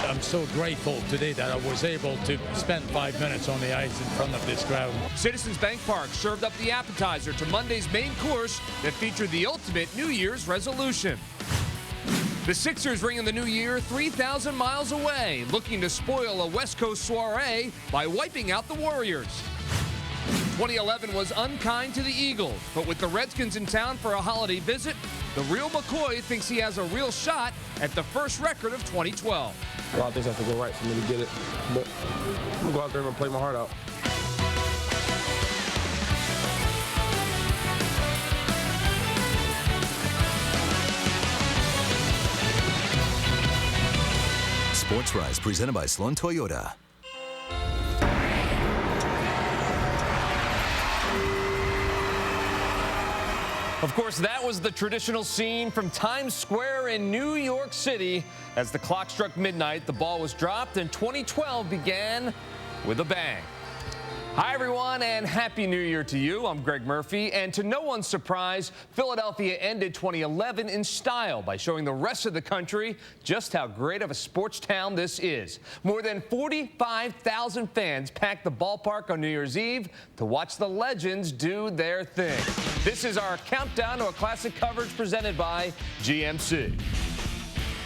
I'm so grateful today that I was able to spend 5 minutes on the ice in front of this crowd. Citizens Bank Park served up the appetizer to Monday's main course that featured the ultimate New Year's resolution. The Sixers ring in the new year 3,000 miles away, looking to spoil a West Coast soiree by wiping out the Warriors. 2011 was unkind to the Eagles, but with the Redskins in town for a holiday visit, the real McCoy thinks he has a real shot at the first record of 2012. A lot of things have to go right for me to get it, but I'm going to go out there and play my heart out. Sportrs presented by Sloan Toyota. Of course, that was the traditional scene from Times Square in New York City. As the clock struck midnight, the ball was dropped, and 2012 began with a bang. Hi, everyone, and Happy New Year to you. I'm Greg Murphy, and to no one's surprise, Philadelphia ended 2011 in style by showing the rest of the country just how great of a sports town this is. More than 45,000 fans packed the ballpark on New Year's Eve to watch the legends do their thing. This is our countdown to a classic coverage presented by GMC.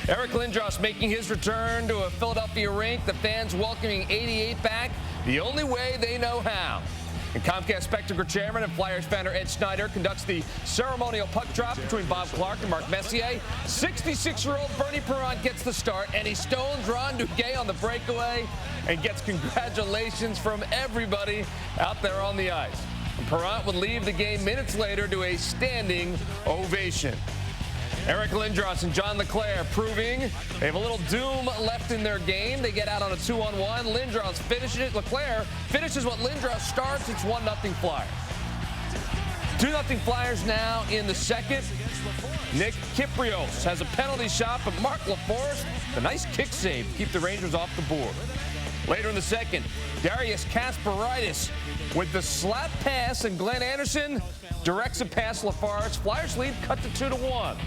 Eric Lindros making his return to a Philadelphia rink, the fans welcoming 88 back the only way they know how. And Comcast Spectacles chairman and Flyers founder Ed Snyder conducts the ceremonial puck drop between Bob Clark and Mark Messier. 66-year-old Bernie Perrant gets the start, and he stones Ron Duguay on the breakaway and gets congratulations from everybody out there on the ice. And Perrant would leave the game minutes later to a standing ovation. Eric Lindros and John LeClair proving they have a little doom left in their game. They get out on a 2-on-1. Lindros finishes it. LeClair finishes what Lindros starts. It's 1-0 Flyers. 2-0 Flyers now in the second. Nick Kyprios has a penalty shot, but Mark LaForest, a nice kick save to keep the Rangers off the board. Later in the second, Darius Kasparaitis with the slap pass, and Glenn Anderson directs a pass to LaForest. Flyers lead cut to 2-1.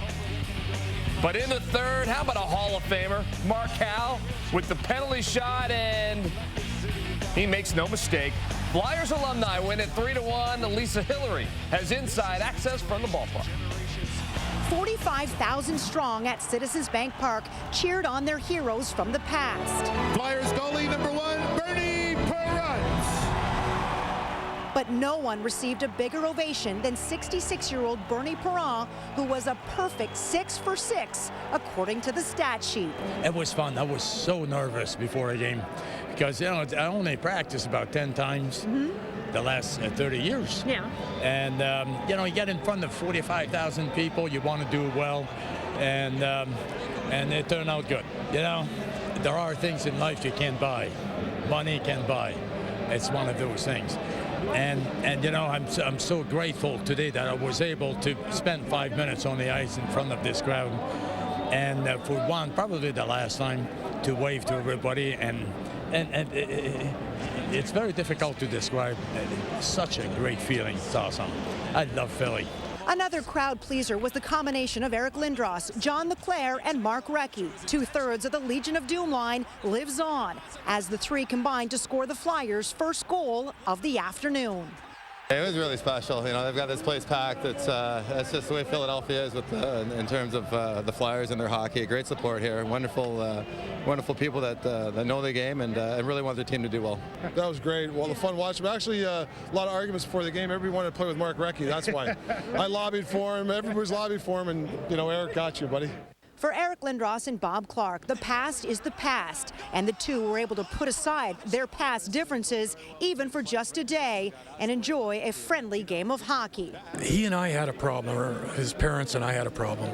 But in the third, how about a Hall of Famer, Mark Howe, with the penalty shot, and he makes no mistake. Flyers alumni win at 3-1. Lisa Hillary has inside access from the ballpark. 45,000 strong at Citizens Bank Park cheered on their heroes from the past. Flyers goalie number 1, Bernie Perrant. But no one received a bigger ovation than 66-year-old Bernie Perrant, who was a perfect 6 for 6, according to the stat sheet. It was fun. I was so nervous before a game because, you know, I only practiced about 10 times the last 30 years. Yeah. And, you know, you get in front of 45,000 people, you want to do well, and it turned out good. You know, there are things in life you can't buy. Money can't buy. It's one of those things. And you know, I'm so grateful today that I was able to spend 5 minutes on the ice in front of this crowd, and for one, probably the last time, to wave to everybody, and it's very difficult to describe. It's such a great feeling. It's awesome. I love Philly. Another crowd pleaser was the combination of Eric Lindros, John LeClair, and Mark Recchi. 2/3 of the Legion of Doom line lives on as the three combined to score the Flyers' first goal of the afternoon. It was really special. You know, they've got this place packed. That's just the way Philadelphia is with in terms of the Flyers and their hockey. Great support here. Wonderful people that know the game and really want their team to do well. That was great. Well, the fun watching. Actually, a lot of arguments before the game. Everybody wanted to play with Mark Recchi. That's why. I lobbied for him. Everybody's lobbied for him, and you know, Eric got you, buddy. For Eric Lindros and Bob Clark, the past is the past, and the two were able to put aside their past differences, even for just a day, and enjoy a friendly game of hockey. He and I had a problem, or his parents and I had a problem.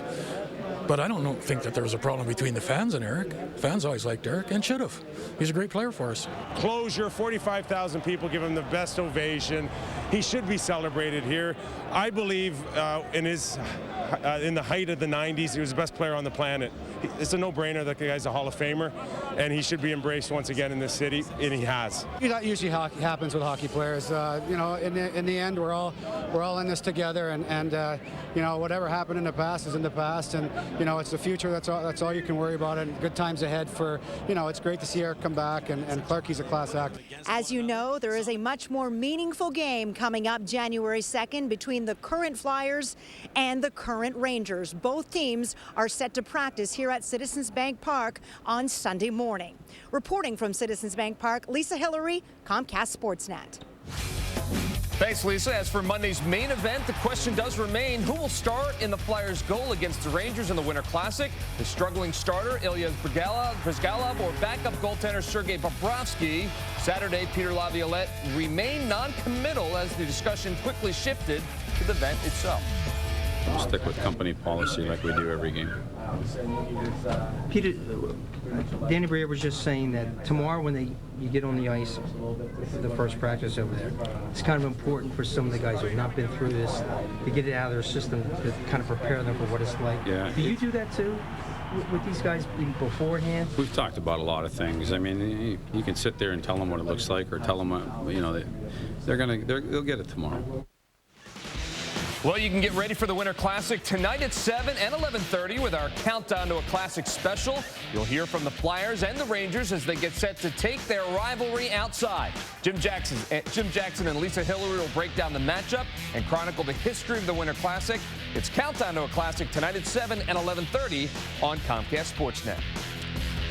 But I don't think that there was a problem between the fans and Eric. Fans always liked Eric and should have. He's a great player for us. Closure, 45,000 people give him the best ovation. He should be celebrated here. I believe in the height of the 90s, he was the best player on the planet. It's a no-brainer that the guy's a Hall of Famer, and he should be embraced once again in this city, and he has. That usually happens with hockey players. You know, in the end, we're all in this together, and you know, whatever happened in the past is in the past, and you know, it's the future. That's all you can worry about. And good times ahead for, you know, it's great to see Eric come back, and Clarkie's a class act. As you know, there is a much more meaningful game coming up January 2nd between the current Flyers and the current Rangers. Both teams are set to practice here at Citizens Bank Park on Sunday morning. Reporting from Citizens Bank Park, Lisa Hillary, Comcast Sportsnet. Thanks, Lisa. As for Monday's main event, the question does remain, who will start in the Flyers' goal against the Rangers in the Winter Classic? The struggling starter, Ilya Bryzgalov, or backup goaltender Sergei Bobrovsky? Saturday, Peter Laviolette remained non-committal as the discussion quickly shifted to the event itself. We'll stick with company policy like we do every game. Peter, Danny Briere was just saying that tomorrow when you get on the ice for the first practice over there, it's kind of important for some of the guys who have not been through this to get it out of their system to kind of prepare them for what it's like. Yeah. Do you do that too with these guys beforehand? We've talked about a lot of things. I mean, you can sit there and tell them what it looks like, or tell them, you know, they'll get it tomorrow. Well, you can get ready for the Winter Classic tonight at 7 and 11:30 with our Countdown to a Classic special. You'll hear from the Flyers and the Rangers as they get set to take their rivalry outside. Jim Jackson and Lisa Hillary will break down the matchup and chronicle the history of the Winter Classic. It's Countdown to a Classic tonight at 7 and 11:30 on Comcast Sportsnet.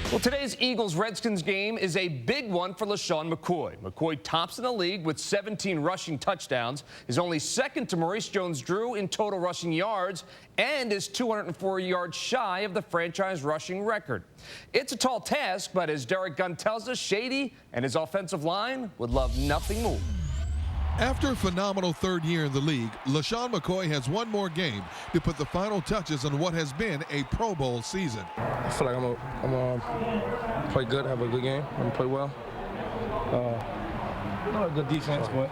Well, today's Eagles-Redskins game is a big one for LaShawn McCoy. McCoy tops in the league with 17 rushing touchdowns, is only second to Maurice Jones-Drew in total rushing yards, and is 204 yards shy of the franchise rushing record. It's a tall task, but as Derek Gunn tells us, Shady and his offensive line would love nothing more. After a phenomenal third year in the league, LaShawn McCoy has one more game to put the final touches on what has been a Pro Bowl season. I feel like I'm gonna play good, have a good game, I'm gonna play well. Not a good defense, but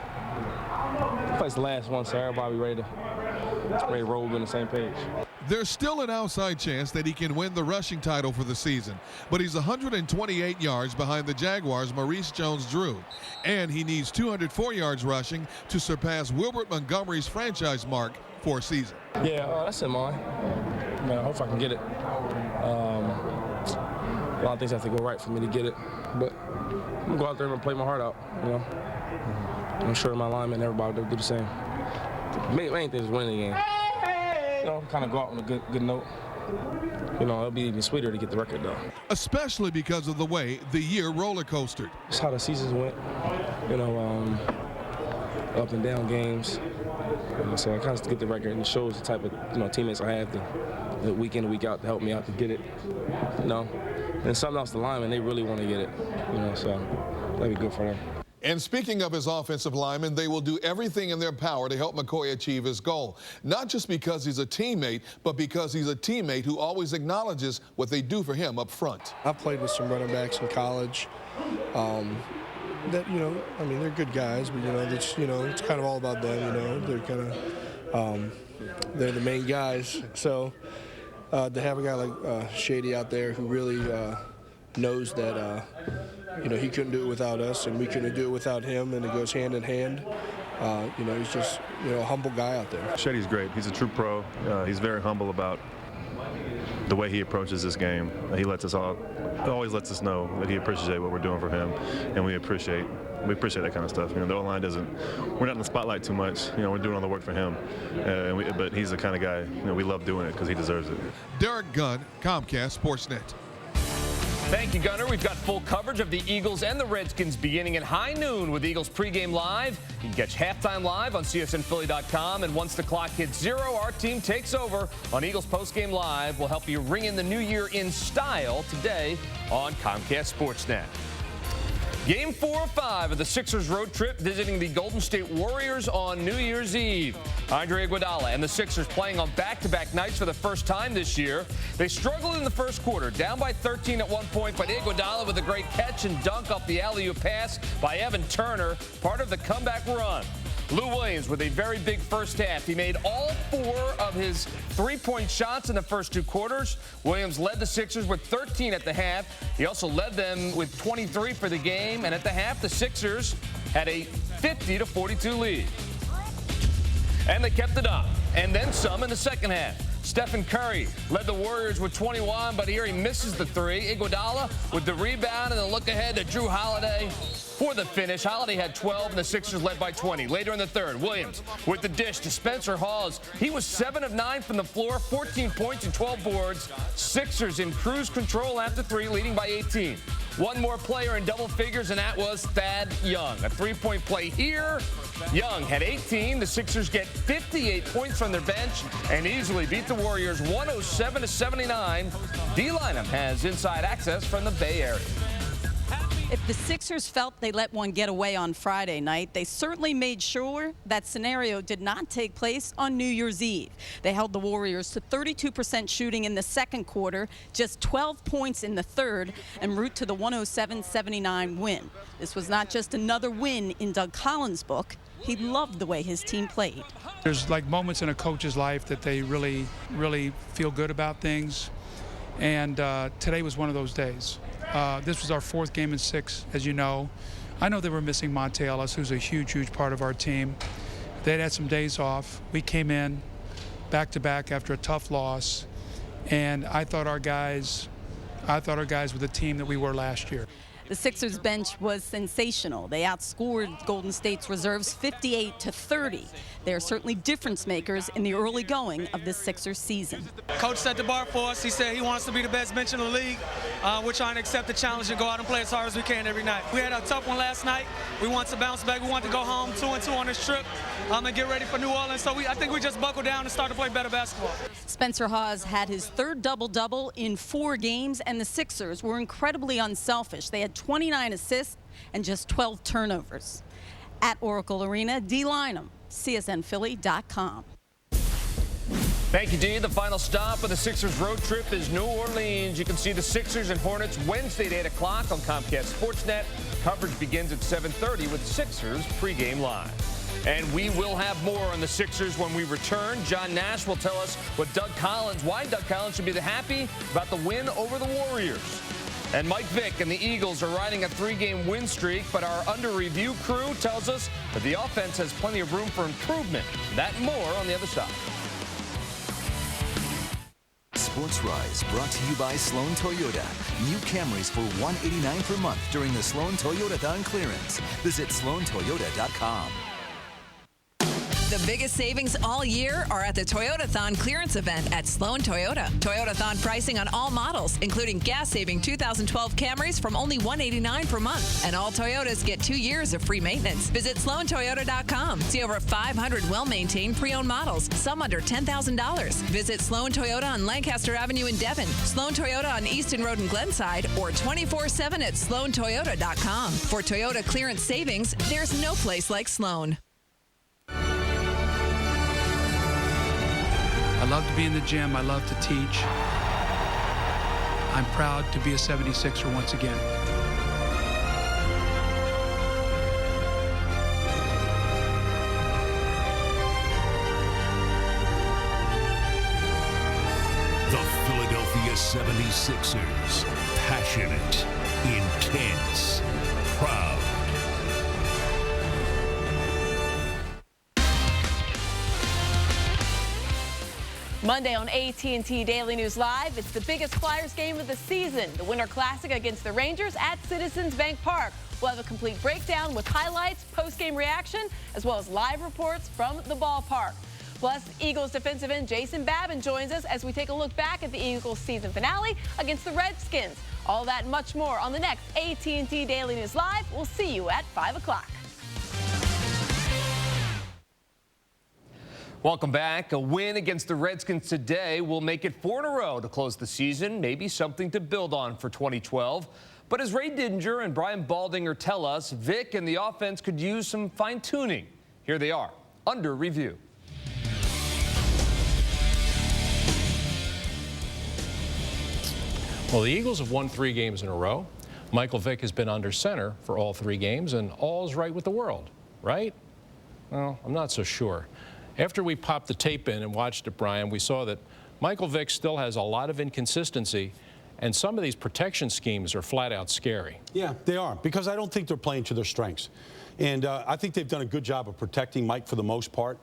it's the last one, so everybody ready to roll on the same page. There's still an outside chance that he can win the rushing title for the season, but he's 128 yards behind the Jaguars' Maurice Jones-Drew, and he needs 204 yards rushing to surpass Wilbert Montgomery's franchise mark for a season. Yeah, that's in mind. Man, I hope I can get it. A lot of things have to go right for me to get it, but I'm gonna go out there and play my heart out. You know, I'm sure my linemen and everybody will do the same. The main thing is winning the game. You know, kind of go out on a good note. You know, it'll be even sweeter to get the record done. Especially because of the way the year roller coastered. That's how the seasons went. You know, up and down games. So I kind of get the record, and it shows the type of teammates I have the week in and week out to help me out to get it. You know, and something else, the linemen, they really want to get it. You know, so that'd be good for them. And speaking of his offensive linemen, they will do everything in their power to help McCoy achieve his goal. Not just because he's a teammate, but because he's a teammate who always acknowledges what they do for him up front. I've played with some running backs in college. That I mean, they're good guys, but it's kind of all about them. They're kind of they're the main guys. So to have a guy like Shady out there who really knows that he couldn't do it without us, and we couldn't do it without him, and it goes hand in hand. He's just a humble guy out there. Shady's great. He's a true pro. He's very humble about the way he approaches this game. He always lets us know that he appreciates what we're doing for him, and we appreciate that kind of stuff. The O-line we're not in the spotlight too much. We're doing all the work for him, but he's the kind of guy, we love doing it because he deserves it. Derek Gunn, Comcast Sportsnet. Thank you, Gunner. We've got full coverage of the Eagles and the Redskins beginning at high noon with Eagles pregame live. You can catch halftime live on csnphilly.com. And once the clock hits 0, our team takes over on Eagles postgame live. We'll help you ring in the new year in style today on Comcast Sportsnet. Game 4 of 5 of the Sixers road trip visiting the Golden State Warriors on New Year's Eve. Andre Iguodala and the Sixers playing on back-to-back nights for the first time this year. They struggled in the first quarter, down by 13 at one point, but Iguodala with a great catch and dunk off the alley-oop pass by Evan Turner, part of the comeback run. Lou Williams with a very big first half. He made all 4 of his three-point shots in the first 2 quarters. Williams led the Sixers with 13 at the half. He also led them with 23 for the game. And at the half, the Sixers had a 50-42 lead. And they kept it up, and then some in the second half. Stephen Curry led the Warriors with 21, but here he misses the three. Iguodala with the rebound and the look ahead to Drew Holiday for the finish. Holiday had 12 and the Sixers led by 20. Later in the third, Williams with the dish to Spencer Hawes. He was 7 of 9 from the floor, 14 points and 12 boards. Sixers in cruise control after 3, leading by 18. One more player in double figures, and that was Thad Young. A three-point play here. Young had 18. The Sixers get 58 points from their bench and easily beat the Warriors 107-79. D. Lynam has inside access from the Bay Area. If the Sixers felt they let one get away on Friday night, they certainly made sure that scenario did not take place on New Year's Eve. They held the Warriors to 32% shooting in the second quarter, just 12 points in the third, en route to the 107-79 win. This was not just another win in Doug Collins' book. He loved the way his team played. There's like moments in a coach's life that they really feel good about things. And today was one of those days. This was our 4th game in 6, as you know. I know they were missing Monte Ellis, who's a huge part of our team. They'd had some days off. We came in back-to-back after a tough loss, and I thought our guys were the team that we were last year. The Sixers bench was sensational. They outscored Golden State's reserves 58-30. They are certainly difference makers in the early going of this Sixers season. Coach set the bar for us. He said he wants to be the best bench in the league. We're trying to accept the challenge and go out and play as hard as we can every night. We had a tough one last night. We want to bounce back. We want to go home 2-2 on this trip and get ready for New Orleans. So I think we just buckle down and start to play better basketball. Spencer Hawes had his 3rd double-double in 4 games, and the Sixers were incredibly unselfish. They had 29 assists and just 12 turnovers. At Oracle Arena, D. Lynam, CSNPhilly.com. Thank you, Dee. The final stop of the Sixers road trip is New Orleans. You can see the Sixers and Hornets Wednesday at 8 o'clock on Comcast Sportsnet. Coverage begins at 7:30 with Sixers pregame live. And we will have more on the Sixers when we return. John Nash will tell us why Doug Collins should be happy about the win over the Warriors. And Mike Vick and the Eagles are riding a 3-game win streak, but our under-review crew tells us that the offense has plenty of room for improvement. That and more on the other side. Sports Rise brought to you by Sloan Toyota. New Camrys for $189 per month during the Sloan Toyota-thon clearance. Visit sloantoyota.com. The biggest savings all year are at the Toyota-thon clearance event at Sloan Toyota. Toyota-thon pricing on all models, including gas-saving 2012 Camrys from only $189 per month. And all Toyotas get 2 years of free maintenance. Visit sloantoyota.com. See over 500 well-maintained pre-owned models, some under $10,000. Visit Sloan Toyota on Lancaster Avenue in Devon, Sloan Toyota on Easton Road in Glenside, or 24/7 at sloantoyota.com. For Toyota clearance savings, there's no place like Sloan. I love to be in the gym. I love to teach. I'm proud to be a 76er once again. The Philadelphia 76ers. Passionate, intense, proud. Monday on AT&T Daily News Live, it's the biggest Flyers game of the season, the Winter Classic against the Rangers at Citizens Bank Park. We'll have a complete breakdown with highlights, post-game reaction, as well as live reports from the ballpark. Plus, Eagles defensive end Jason Babin joins us as we take a look back at the Eagles season finale against the Redskins. All that and much more on the next AT&T Daily News Live. We'll see you at 5 o'clock. Welcome back. A win against the Redskins today will make it 4 in a row to close the season, maybe something to build on for 2012. But as Ray Didinger and Brian Baldinger tell us, Vic and the offense could use some fine-tuning. Here they are, under review. Well, the Eagles have won 3 games in a row. Michael Vick has been under center for all 3 games, and all's right with the world, right? Well, I'm not so sure. After we popped the tape in and watched it, Brian, we saw that Michael Vick still has a lot of inconsistency, and some of these protection schemes are flat out scary. Yeah, they are, because I don't think they're playing to their strengths. And I think they've done a good job of protecting Mike for the most part.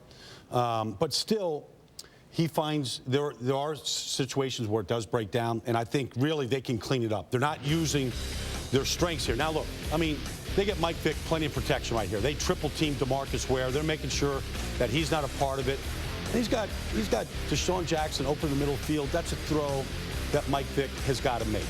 But still, he finds there are situations where it does break down, and I think really they can clean it up. They're not using their strengths here. Now look, I mean, they get Mike Vick plenty of protection right here. They triple team DeMarcus Ware. They're making sure that he's not a part of it. And he's got Deshaun Jackson open the middle field. That's a throw that Mike Vick has got to make.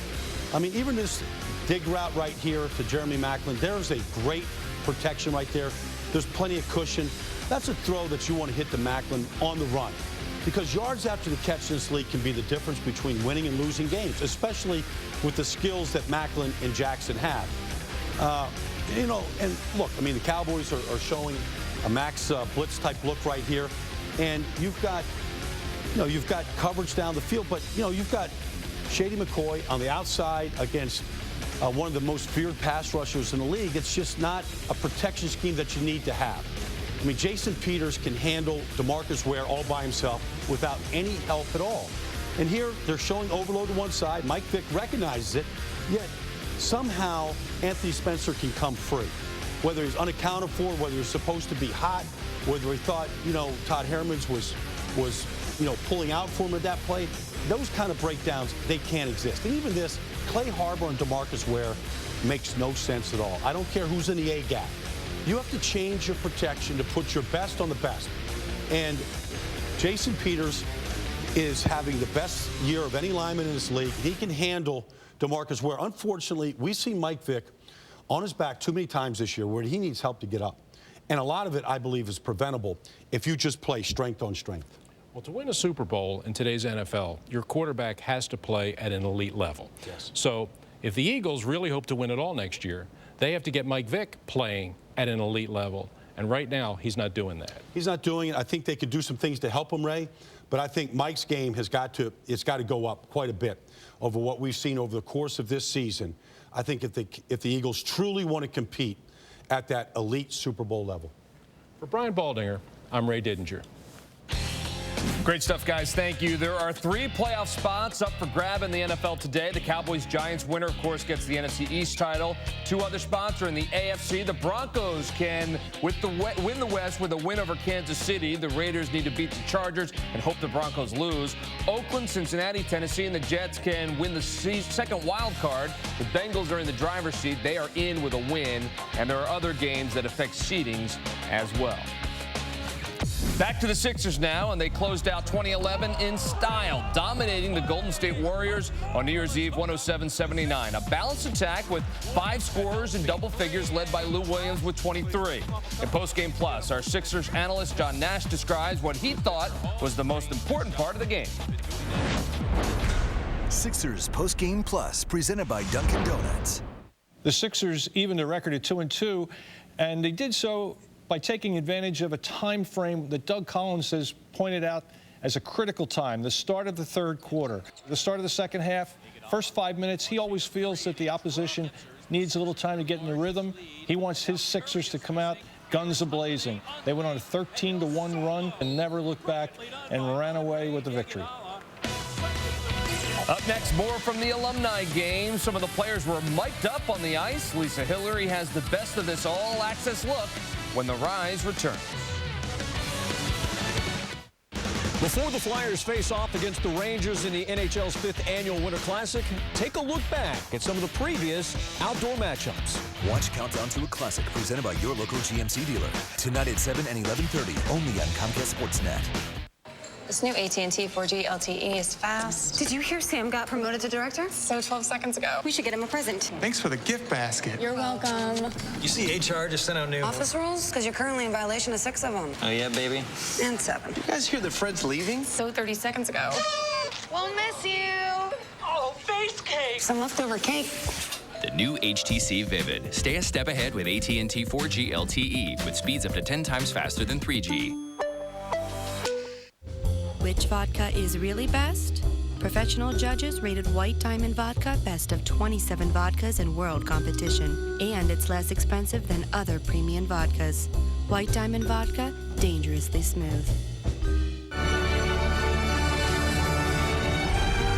I mean, even this dig route right here to Jeremy Maclin, there's a great protection right there. There's plenty of cushion. That's a throw that you want to hit to Maclin on the run. Because yards after the catch in this league can be the difference between winning and losing games, especially with the skills that Maclin and Jackson have. You know, and look, I mean, the Cowboys are showing a max blitz type look right here, and you've got coverage down the field, but you've got Shady McCoy on the outside against one of the most feared pass rushers in the league. It's just not a protection scheme that you need to have. I mean, Jason Peters can handle DeMarcus Ware all by himself without any help at all. And here they're showing overload to one side. Mike Vick recognizes it, yet somehow Anthony Spencer can come free. Whether he's unaccounted for, whether he's supposed to be hot, whether he thought, Todd Herman's was pulling out for him at that play, those kind of breakdowns, they can't exist. And even this, Clay Harbor and DeMarcus Ware makes no sense at all. I don't care who's in the A gap. You have to change your protection to put your best on the best. And Jason Peters is having the best year of any lineman in this league. He can handle DeMarcus Ware. Unfortunately, we've seen Mike Vick on his back too many times this year where he needs help to get up. And a lot of it, I believe, is preventable if you just play strength on strength. Well, to win a Super Bowl in today's NFL, your quarterback has to play at an elite level. Yes. So if the Eagles really hope to win it all next year, they have to get Mike Vick playing at an elite level. And right now, he's not doing that. He's not doing it. I think they could do some things to help him, Ray. But I think Mike's game it's got to go up quite a bit over what we've seen over the course of this season. I think if the Eagles truly want to compete at that elite Super Bowl level. For Brian Baldinger, I'm Ray Didinger. Great stuff, guys. Thank you. There are 3 playoff spots up for grab in the NFL today. The Cowboys-Giants winner, of course, gets the NFC East title. 2 other spots are in the AFC. The Broncos can win the West with a win over Kansas City. The Raiders need to beat the Chargers and hope the Broncos lose. Oakland, Cincinnati, Tennessee, and the Jets can win the second wild card. The Bengals are in the driver's seat. They are in with a win. And there are other games that affect seedings as well. Back to the Sixers now, and they closed out 2011 in style, dominating the Golden State Warriors on New Year's Eve, 107-79. A balanced attack with 5 scorers in double figures, led by Lou Williams with 23. In Postgame Plus, our Sixers analyst John Nash describes what he thought was the most important part of the game. Sixers Postgame Plus, presented by Dunkin' Donuts. The Sixers evened their record at 2-2, and they did so by taking advantage of a time frame that Doug Collins has pointed out as a critical time, the start of the third quarter. The start of the second half, first 5 minutes, he always feels that the opposition needs a little time to get in the rhythm. He wants his Sixers to come out guns a-blazing. They went on a 13-1 run and never looked back and ran away with the victory. Up next, more from the alumni game. Some of the players were mic'd up on the ice. Lisa Hillary has the best of this all-access look when the Rise returns. Before the Flyers face off against the Rangers in the NHL's 5th annual Winter Classic, take a look back at some of the previous outdoor matchups. Watch Countdown to a Classic, presented by your local GMC dealer. Tonight at 7 and 11:30, only on Comcast Sportsnet. This new AT&T 4G LTE is fast. Did you hear Sam got promoted to director? So 12 seconds ago. We should get him a present. Thanks for the gift basket. You're welcome. You see HR just sent out new Office rules? Because you're currently in violation of 6 of them. Oh, yeah, baby? And 7. You guys hear that Fred's leaving? So 30 seconds ago. We'll miss you. Oh, face cake. Some leftover cake. The new HTC Vivid. Stay a step ahead with AT&T 4G LTE with speeds up to 10 times faster than 3G. Which vodka is really best? Professional judges rated White Diamond Vodka best of 27 vodkas in world competition, and it's less expensive than other premium vodkas. White Diamond Vodka, dangerously smooth.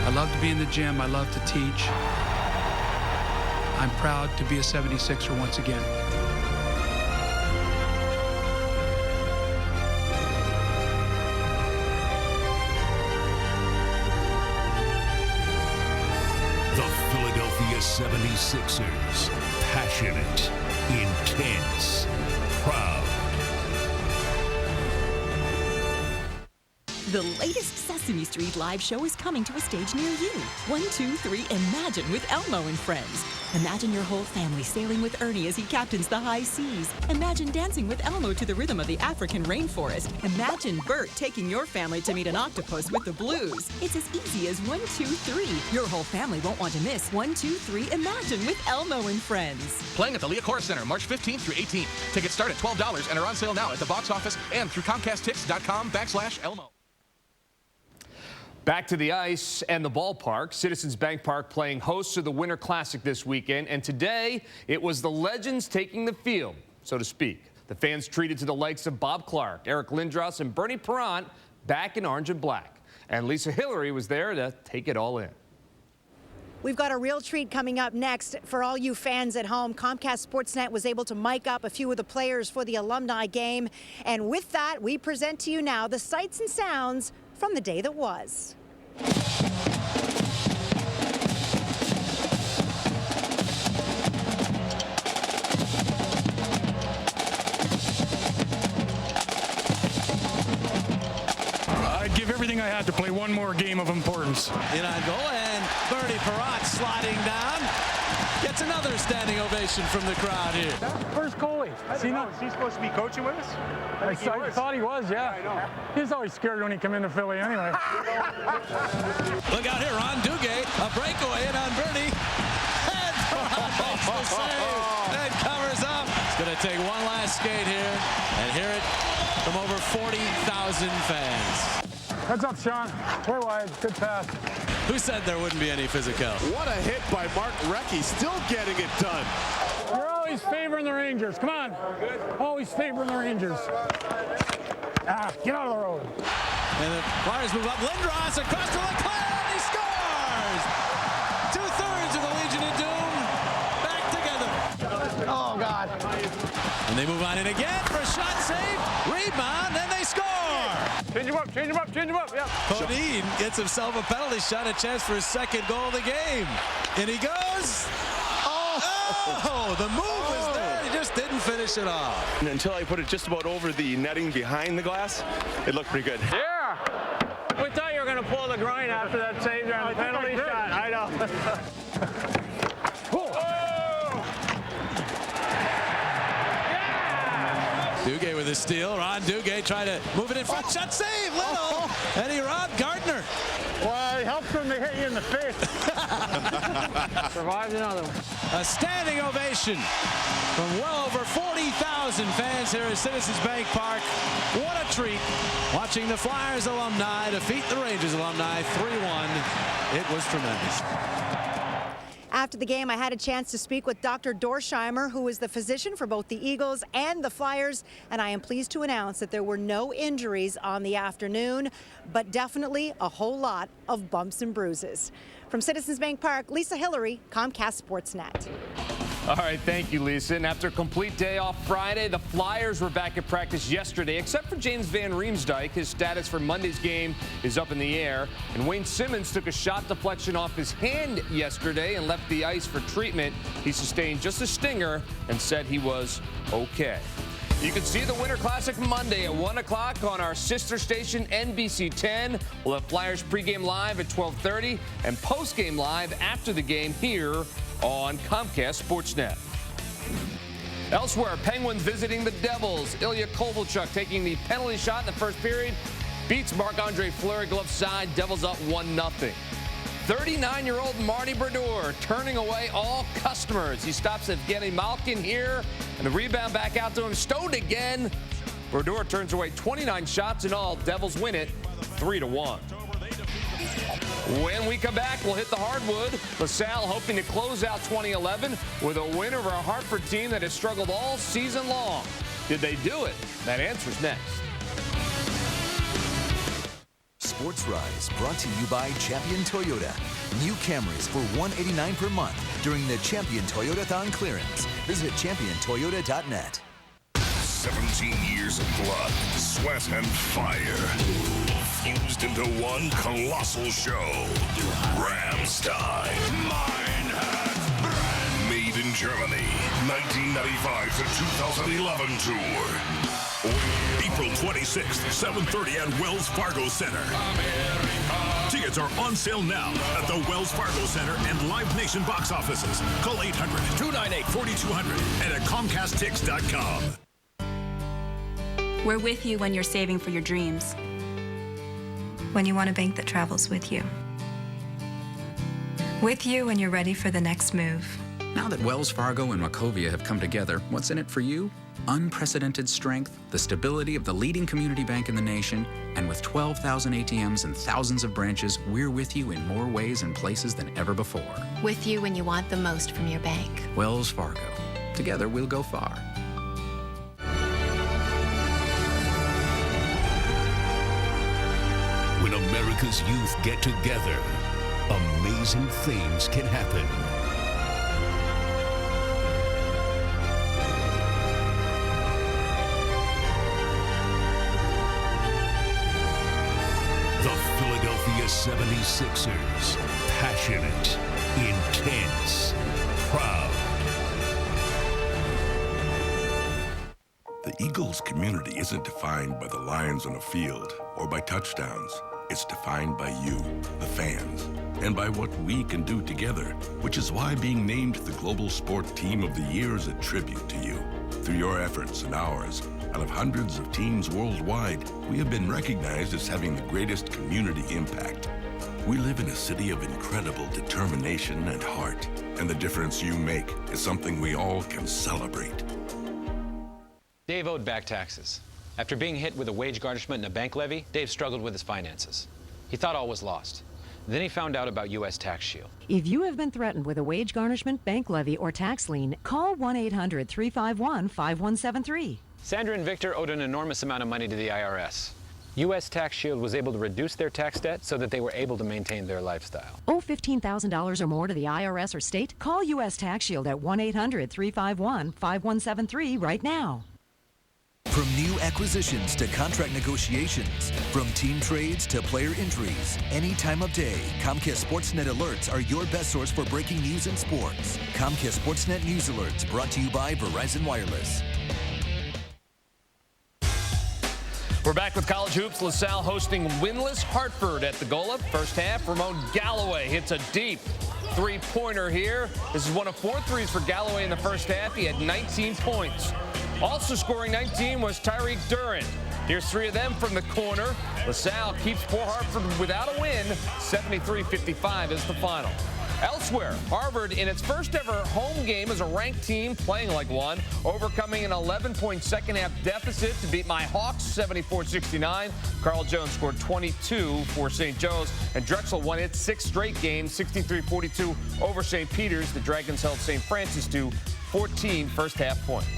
I love to be in the gym. I love to teach. I'm proud to be a 76er once again. 76ers. Passionate, intense, proud. The latest Sesame Street live show is coming to a stage near you. 1, 2, 3, Imagine with Elmo and Friends. Imagine your whole family sailing with Ernie as he captains the high seas. Imagine dancing with Elmo to the rhythm of the African rainforest. Imagine Bert taking your family to meet an octopus with the blues. It's as easy as 1, 2, 3. Your whole family won't want to miss 1, 2, 3, Imagine with Elmo and Friends. Playing at the Leah Chorus Center March 15th through 18th. Tickets start at $12 and are on sale now at the box office and through comcasttix.com/Elmo. Back to the ice and the ballpark. Citizens Bank Park playing host to the Winter Classic this weekend. And today, it was the legends taking the field, so to speak. The fans treated to the likes of Bob Clark, Eric Lindros, and Bernie Perrant back in orange and black. And Lisa Hillary was there to take it all in. We've got a real treat coming up next for all you fans at home. Comcast Sportsnet was able to mic up a few of the players for the alumni game. And with that, we present to you now the sights and sounds from the day that was. I'd give everything I had to play one more game of importance. In on goal, and Bernie Perrant sliding down. Gets another standing ovation from the crowd here. First goalie. Is he supposed to be coaching with us? I thought he was, yeah. I know. He was always scared when he came into Philly anyway. Look out here, Ron Duguay, a breakaway in on Bernie. And Perrant makes the save and covers up. It's going to take one last skate here and hear it from over 40,000 fans. Heads up, Sean. Way wide. Good pass. Who said there wouldn't be any physical? What a hit by Mark Recchi, still getting it done. You're always favoring the Rangers. Come on. Always favoring the Rangers. Get out of the road. And the Flyers move up. Lindros across to Leclerc, and he scores! 2/3 of the Legion of Doom back together. Oh, God. And they move on in again for a shot save. Rebound, and they score! Change him up, change him up, change him up. Yeah. Podine gets himself a penalty shot, a chance for his second goal of the game. And he goes. Oh, the move was there. He just didn't finish it off. And until I put it just about over the netting behind the glass, it looked pretty good. Yeah. We thought you were going to pull the groin after that save there on the penalty shot. I know. Duguay with a steal. Ron Duguay trying to move it in front. Shot save, Little. And he robbed Gardner. Well, it helps when they hit you in the face. Survived another one. A standing ovation from well over 40,000 fans here at Citizens Bank Park. What a treat watching the Flyers alumni defeat the Rangers alumni 3-1. It was tremendous. After the game, I had a chance to speak with Dr. Dorsheimer, who is the physician for both the Eagles and the Flyers, and I am pleased to announce that there were no injuries on the afternoon, but definitely a whole lot of bumps and bruises. From Citizens Bank Park, Lisa Hillary, Comcast Sportsnet. All right, thank you, Lisa. And after a complete day off Friday, the Flyers were back at practice yesterday, except for James Van Riemsdyk. His status for Monday's game is up in the air. And Wayne Simmons took a shot deflection off his hand yesterday and left the ice for treatment. He sustained just a stinger and said he was okay. You can see the Winter Classic Monday at 1 o'clock on our sister station, NBC 10. We'll have Flyers pregame live at 12:30 and postgame live after the game here on Comcast Sportsnet. Elsewhere, Penguins visiting the Devils. Ilya Kovalchuk taking the penalty shot in the first period. Beats Marc-Andre Fleury glove side. Devils up 1-0. 39-year-old Marty Brodeur turning away all customers. He stops Evgeny Malkin here, and the rebound back out to him. Stoned again. Brodeur turns away 29 shots in all. Devils win it 3-1. When we come back, we'll hit the hardwood. LaSalle hoping to close out 2011 with a win over a Hartford team that has struggled all season long. Did they do it? That answer's next. Sports Rise brought to you by Champion Toyota. New Camrys for $189 per month during the Champion Toyota-thon clearance. Visit championtoyota.net. 17 years of blood, sweat, and fire fused into one colossal show. Rams time. Mine has 1995 to 2011 tour. April 26th, 7:30 at Wells Fargo Center. Tickets are on sale now at the Wells Fargo Center and Live Nation box offices. Call 800-298-4200 and at comcasttix.com. We're with you when you're saving for your dreams. When you want a bank that travels with you. With you when you're ready for the next move. Now that Wells Fargo and Wachovia have come together, what's in it for you? Unprecedented strength, the stability of the leading community bank in the nation, and with 12,000 ATMs and thousands of branches, we're with you in more ways and places than ever before. With you when you want the most from your bank. Wells Fargo. Together, we'll go far. When America's youth get together, amazing things can happen. The Philadelphia 76ers. Passionate, intense, proud. The Eagles community isn't defined by the lines on a field or by touchdowns. It's defined by you, the fans, and by what we can do together, which is why being named the Global Sport Team of the Year is a tribute to you. Through your efforts and ours, out of hundreds of teams worldwide, we have been recognized as having the greatest community impact. We live in a city of incredible determination and heart, and the difference you make is something we all can celebrate. Dave owed back taxes. After being hit with a wage garnishment and a bank levy, Dave struggled with his finances. He thought all was lost. Then he found out about U.S. Tax Shield. If you have been threatened with a wage garnishment, bank levy, or tax lien, call 1-800-351-5173. Sandra and Victor owed an enormous amount of money to the IRS. U.S. Tax Shield was able to reduce their tax debt so that they were able to maintain their lifestyle. Owe $15,000 or more to the IRS or state? Call U.S. Tax Shield at 1-800-351-5173 right now. From new acquisitions to contract negotiations, from team trades to player injuries, any time of day, Comcast Sportsnet alerts are your best source for breaking news in sports. Comcast Sportsnet News Alerts, brought to you by Verizon Wireless. We're back with college hoops. LaSalle hosting winless Hartford at the Gola. First half, Ramon Galloway hits a deep three-pointer here. This is one of 4 threes for Galloway in the first half. He had 19 points. Also scoring 19 was Tyreek Duran. Here's 3 of them from the corner. LaSalle keeps poor Hartford without a win. 73-55 is the final. Elsewhere, Harvard in its first ever home game as a ranked team playing like one, overcoming an 11-point second-half deficit to beat my Hawks 74-69. Carl Jones scored 22 for St. Joe's, and Drexel won its 6th straight game, 63-42 over St. Peter's. The Dragons held St. Francis to 14 first-half points.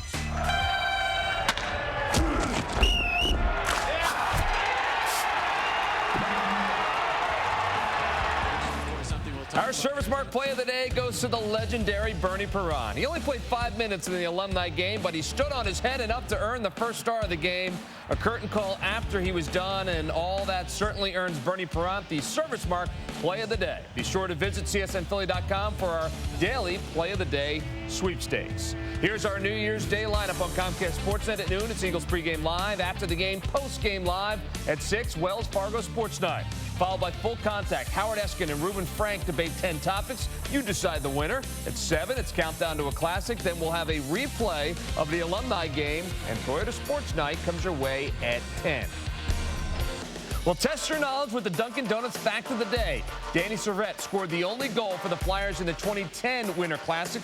Our Service Mark play of the day goes to the legendary Bernie Perron. He only played 5 minutes in the alumni game, but he stood on his head enough to earn the first star of the game. A curtain call after he was done, and all that certainly earns Bernie Perron the Service Mark play of the day. Be sure to visit csnphilly.com for our daily play of the day sweepstakes. Here's our New Year's Day lineup on Comcast Sportsnet at noon. It's Eagles pregame live. After the game, postgame live at 6, Wells Fargo Sports Night. Followed by Full Contact. Howard Eskin and Reuben Frank debate 10 topics. You decide the winner. At 7, it's Countdown to a Classic. Then we'll have a replay of the alumni game. And Toyota Sports Night comes your way at 10. Well, test your knowledge with the Dunkin' Donuts Fact of the Day. Danny Servette scored the only goal for the Flyers in the 2010 Winter Classic.